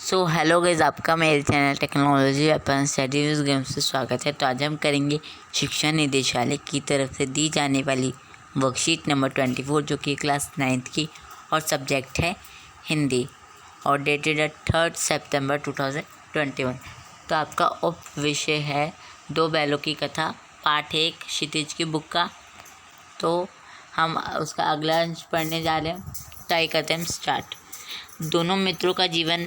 So hello guys, आपका मेरे channel technology अपन studies games से स्वागत है। तो आज हम करेंगे शिक्षा निदेशालय की तरफ से दी जाने वाली वर्कशीट नंबर 24 जो कि क्लास 9th की और सब्जेक्ट है हिंदी और डेटेड है 3 सितंबर 2021। तो आपका उप विषय है दो बैलों की कथा, पाठ 1 क्षितिज की बुक का। तो हम उसका अगला अंश पढ़ने जा रहे हैं। तो आइए करते हैं स्टार्ट। दोनों मित्रों का जीवन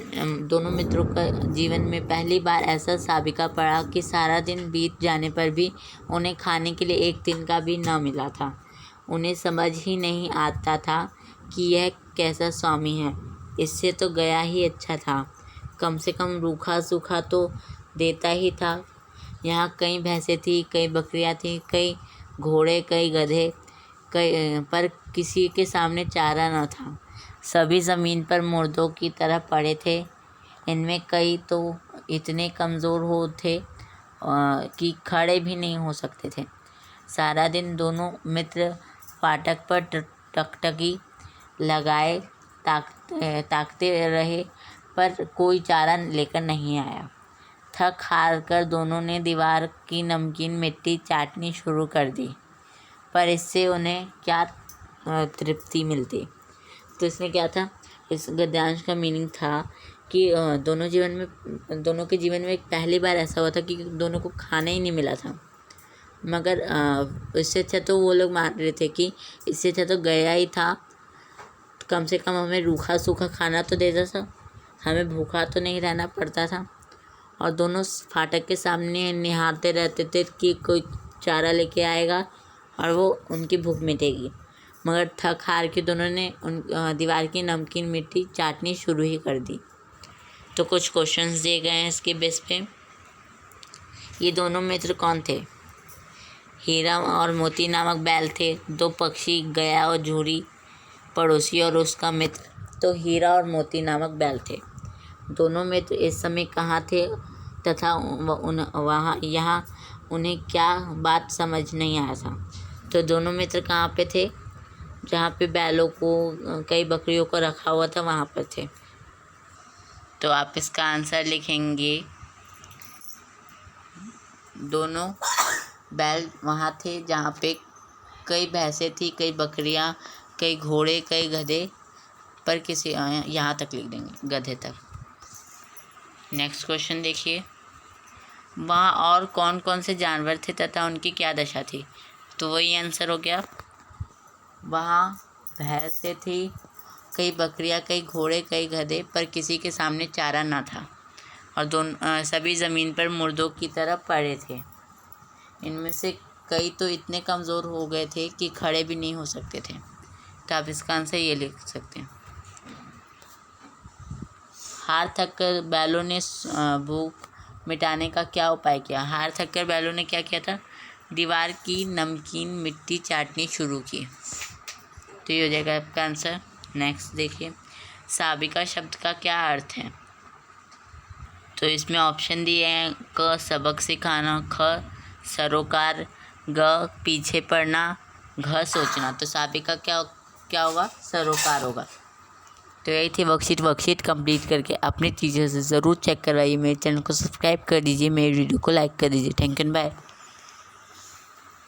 में पहली बार ऐसा साबिका पड़ा कि सारा दिन बीत जाने पर भी उन्हें खाने के लिए एक दिन का भी न मिला था। उन्हें समझ ही नहीं आता था कि यह कैसा स्वामी है। इससे तो गया ही अच्छा था, कम से कम रूखा सूखा तो देता ही था। यहाँ कई भैंसें थी, कई बकरियाँ थीं, कई घोड़े, कई गधे, पर किसी के सामने चारा न था। सभी ज़मीन पर मुर्दों की तरह पड़े थे। इनमें कई तो इतने कमज़ोर हो थे कि खड़े भी नहीं हो सकते थे। सारा दिन दोनों मित्र फाटक पर टकटकी लगाए ताकते रहे, पर कोई चारा लेकर नहीं आया। थक हार कर दोनों ने दीवार की नमकीन मिट्टी चाटनी शुरू कर दी, पर इससे उन्हें क्या तृप्ति मिलती। तो इसमें क्या था, इस गद्यांश का मीनिंग था कि दोनों के जीवन में पहली बार ऐसा हुआ था कि दोनों को खाना ही नहीं मिला था। मगर इससे अच्छा तो वो लोग मान रहे थे कि इससे अच्छा तो गया ही था, कम से कम हमें रूखा सूखा खाना तो देता था, हमें भूखा तो नहीं रहना पड़ता था। और दोनों फाटक के सामने निहारते रहते थे कि कोई चारा लेके आएगा और वो उनकी भूख मिटेगी। मगर थक हार के दोनों ने दीवार की नमकीन मिट्टी चाटनी शुरू ही कर दी। तो कुछ क्वेश्चंस दिए गए हैं इसके बेस पे। ये दोनों मित्र कौन थे? हीरा और मोती नामक बैल थे, दो पक्षी, गया और झूरी, पड़ोसी और उसका मित्र। तो हीरा और मोती नामक बैल थे। दोनों मित्र इस समय कहाँ थे तथा यहाँ उन्हें क्या बात समझ नहीं आया था। तो दोनों मित्र कहाँ पे थे? जहाँ पे बैलों को, कई बकरियों को रखा हुआ था, वहाँ पर थे। तो आप इसका आंसर लिखेंगे, दोनों बैल वहाँ थे जहाँ पे कई भैंसें थी, कई बकरियाँ, कई घोड़े, कई गधे, पर किसी यहाँ तक लिख देंगे, गधे तक। नेक्स्ट क्वेश्चन देखिए, वहाँ और कौन कौन से जानवर थे तथा उनकी क्या दशा थी? तो वही आंसर हो गया, वहाँ भैंसें थी, कई बकरियाँ, कई घोड़े, कई गधे, पर किसी के सामने चारा ना था। और सभी ज़मीन पर मुर्दों की तरह पड़े थे। इनमें से कई तो इतने कमज़ोर हो गए थे कि खड़े भी नहीं हो सकते थे। तो आप इसका आंसर ये लिख सकते हैं। हार थक कर बैलों ने भूख मिटाने का क्या उपाय किया? हार थक कर बैलों ने क्या किया था? दीवार की नमकीन मिट्टी चाटनी शुरू की। तो ये हो जाएगा आपका आंसर। नेक्स्ट देखिए, साबिका शब्द का क्या अर्थ है? तो इसमें ऑप्शन दिए हैं, क सबक सिखाना, ख सरोकार, ग पीछे पड़ना, घ सोचना। तो साबिका क्या होगा? सरोकार होगा। तो यही थी वर्कशीट कंप्लीट करके अपनी चीज़ों से ज़रूर चेक करवाइए। मेरे चैनल को सब्सक्राइब कर दीजिए, मेरे वीडियो को लाइक कर दीजिए। Thank you, bye.